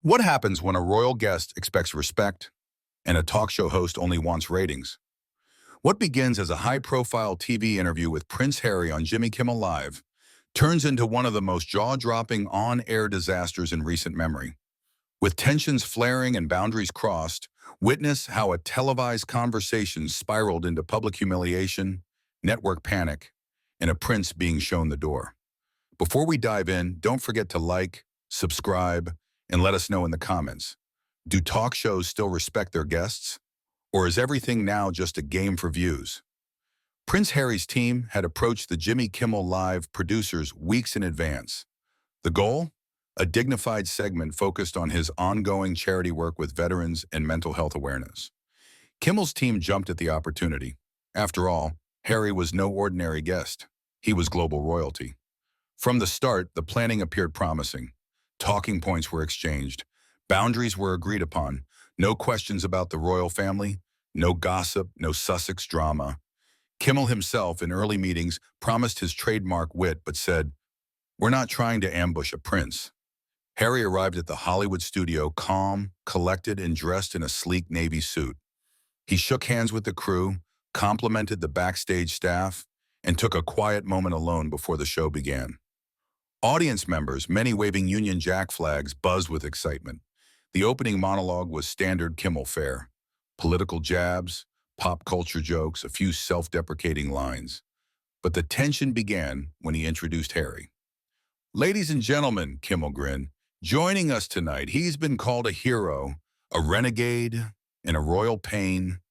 What happens when a royal guest expects respect and a talk show host only wants ratings? What begins as a high-profile TV interview with Prince Harry on Jimmy Kimmel Live turns into one of the most jaw-dropping on-air disasters in recent memory. With tensions flaring and boundaries crossed, witness how a televised conversation spiraled into public humiliation, network panic, and a prince being shown the door. Before we dive in, don't forget to like, subscribe, and let us know in the comments. Do talk shows still respect their guests? Or is everything now just a game for views? Prince Harry's team had approached the Jimmy Kimmel Live producers weeks in advance. The goal? A dignified segment focused on his ongoing charity work with veterans and mental health awareness. Kimmel's team jumped at the opportunity. After all, Harry was no ordinary guest. He was global royalty. From the start, the planning appeared promising. Talking points were exchanged. Boundaries were agreed upon. No questions about the royal family. No gossip, no Sussex drama. Kimmel himself, in early meetings, promised his trademark wit but said, "We're not trying to ambush a prince." Harry arrived at the Hollywood studio calm, collected, and dressed in a sleek navy suit. He shook hands with the crew, complimented the backstage staff, and took a quiet moment alone before the show began. Audience members, many waving Union Jack flags, buzzed with excitement. The opening monologue was standard Kimmel fare. Political jabs, pop culture jokes, a few self-deprecating lines. But the tension began when he introduced Harry. "Ladies and gentlemen," Kimmel grinned, "joining us tonight, he's been called a hero, a renegade, and a royal pain.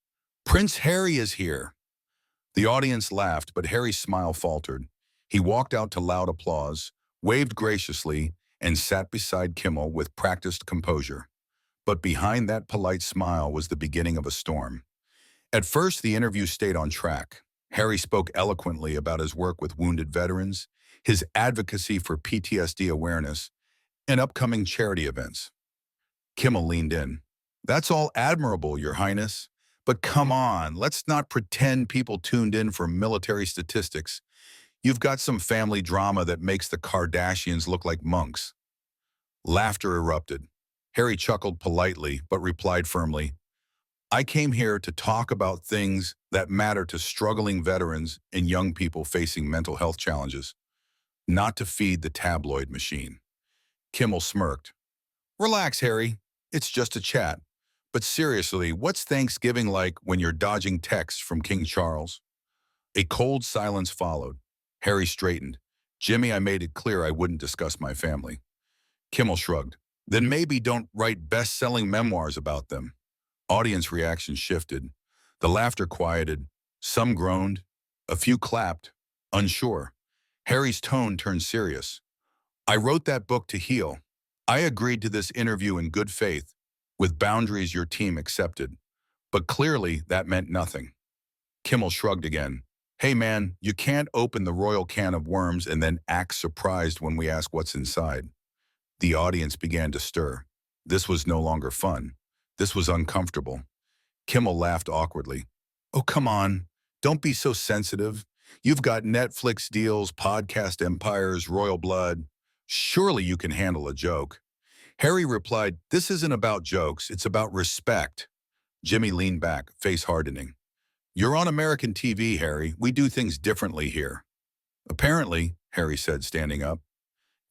Prince Harry is here." The audience laughed, but Harry's smile faltered. He walked out to loud applause, waved graciously, and sat beside Kimmel with practiced composure. But behind that polite smile was the beginning of a storm. At first, the interview stayed on track. Harry spoke eloquently about his work with wounded veterans, his advocacy for PTSD awareness, and upcoming charity events. Kimmel leaned in. "That's all admirable, Your Highness. But come on, let's not pretend people tuned in for military statistics. You've got some family drama that makes the Kardashians look like monks." Laughter erupted. Harry chuckled politely, but replied firmly, "I came here to talk about things that matter to struggling veterans and young people facing mental health challenges, not to feed the tabloid machine." Kimmel smirked. "Relax, Harry. It's just a chat. But seriously, what's Thanksgiving like when you're dodging texts from King Charles?" A cold silence followed. Harry straightened. "Jimmy, I made it clear I wouldn't discuss my family." Kimmel shrugged. "Then maybe don't write best-selling memoirs about them." Audience reaction shifted. The laughter quieted. Some groaned. A few clapped, unsure. Harry's tone turned serious. "I wrote that book to heal. I agreed to this interview in good faith, with boundaries your team accepted. But clearly, that meant nothing." Kimmel shrugged again. "Hey man, you can't open the royal can of worms and then act surprised when we ask what's inside." The audience began to stir. This was no longer fun. This was uncomfortable. Kimmel laughed awkwardly. "Oh, come on. Don't be so sensitive. You've got Netflix deals, podcast empires, royal blood. Surely you can handle a joke." Harry replied, "This isn't about jokes. It's about respect." Jimmy leaned back, face hardening. "You're on American TV, Harry. We do things differently here." "Apparently," Harry said, standing up.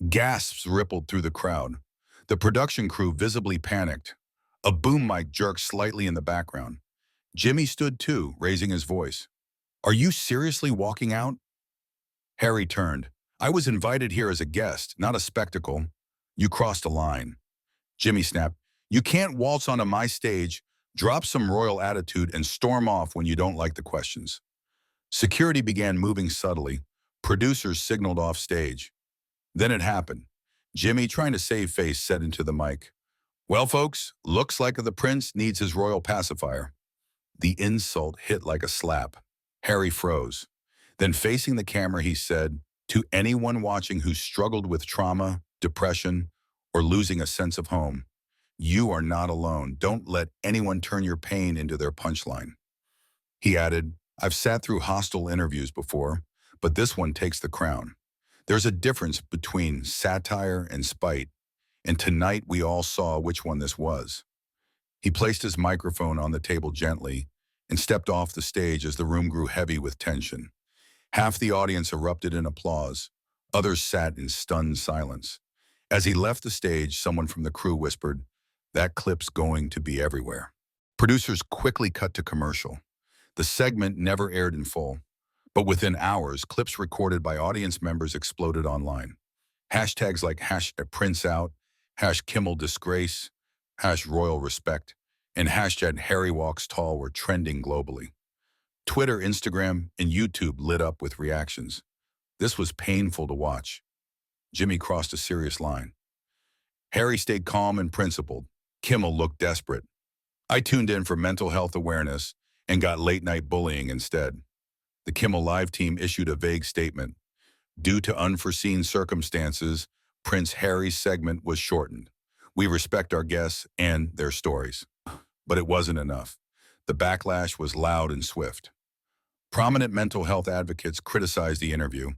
Gasps rippled through the crowd. The production crew visibly panicked. A boom mic jerked slightly in the background. Jimmy stood too, raising his voice. "Are you seriously walking out?" Harry turned. "I was invited here as a guest, not a spectacle. You crossed a line." Jimmy snapped, "You can't waltz onto my stage, drop some royal attitude, and storm off when you don't like the questions." Security began moving subtly. Producers signaled off stage. Then it happened. Jimmy, trying to save face, said into the mic, "Well, folks, looks like the prince needs his royal pacifier." The insult hit like a slap. Harry froze. Then facing the camera, he said, "To anyone watching who struggled with trauma, depression, or losing a sense of home, you are not alone. Don't let anyone turn your pain into their punchline." He added, "I've sat through hostile interviews before, but this one takes the crown. There's a difference between satire and spite, And tonight we all saw which one this was. He placed his microphone on the table gently and stepped off the stage as the room grew heavy with tension. Half the audience erupted in applause. Others sat in stunned silence. As he left the stage, someone from the crew whispered, "That clip's going to be everywhere." Producers quickly cut to commercial. The segment never aired in full, but within hours, clips recorded by audience members exploded online. Hashtags like #PrinceOut, #KimmelDisgrace, #RoyalRespect, and #HarryWalksTall were trending globally. Twitter, Instagram, and YouTube lit up with reactions. This was painful to watch. Jimmy crossed a serious line. Harry stayed calm and principled. Kimmel looked desperate. I tuned in for mental health awareness and got late-night bullying instead. The Kimmel Live team issued a vague statement. Due to unforeseen circumstances, Prince Harry's segment was shortened. We respect our guests and their stories. But it wasn't enough. The backlash was loud and swift. Prominent mental health advocates criticized the interview,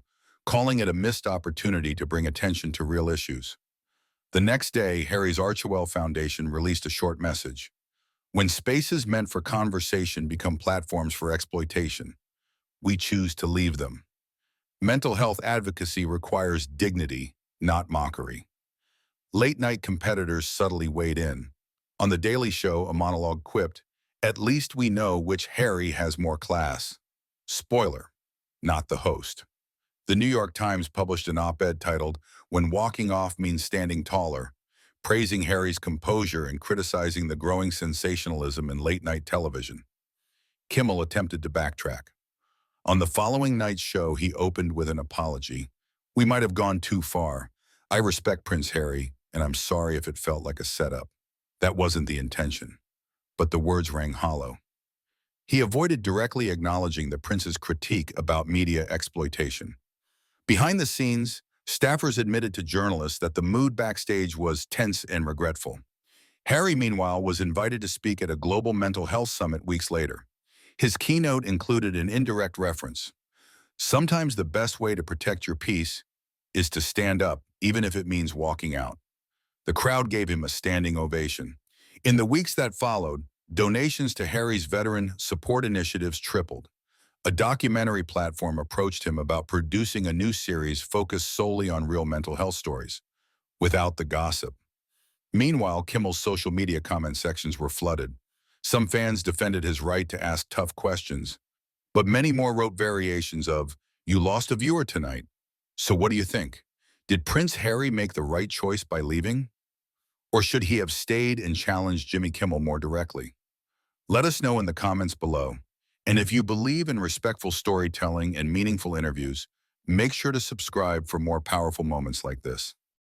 calling it a missed opportunity to bring attention to real issues. The next day, Harry's Archewell Foundation released a short message. When spaces meant for conversation become platforms for exploitation, we choose to leave them. Mental health advocacy requires dignity, not mockery. Late-night competitors subtly weighed in. On The Daily Show, a monologue quipped, "At least we know which Harry has more class." Spoiler, not the host. The New York Times published an op-ed titled, "When Walking Off Means Standing Taller," praising Harry's composure and criticizing the growing sensationalism in late-night television. Kimmel attempted to backtrack. On the following night's show, he opened with an apology. "We might have gone too far. I respect Prince Harry, and I'm sorry if it felt like a setup. That wasn't the intention." But the words rang hollow. He avoided directly acknowledging the prince's critique about media exploitation. Behind the scenes, staffers admitted to journalists that the mood backstage was tense and regretful. Harry, meanwhile, was invited to speak at a global mental health summit weeks later. His keynote included an indirect reference. Sometimes the best way to protect your peace is to stand up, even if it means walking out. The crowd gave him a standing ovation. In the weeks that followed, donations to Harry's veteran support initiatives tripled. A documentary platform approached him about producing a new series focused solely on real mental health stories, without the gossip. Meanwhile, Kimmel's social media comment sections were flooded. Some fans defended his right to ask tough questions, but many more wrote variations of, "You lost a viewer tonight. So what do you think? Did Prince Harry make the right choice by leaving? Or should he have stayed and challenged Jimmy Kimmel more directly?" Let us know in the comments below. And if you believe in respectful storytelling and meaningful interviews, make sure to subscribe for more powerful moments like this.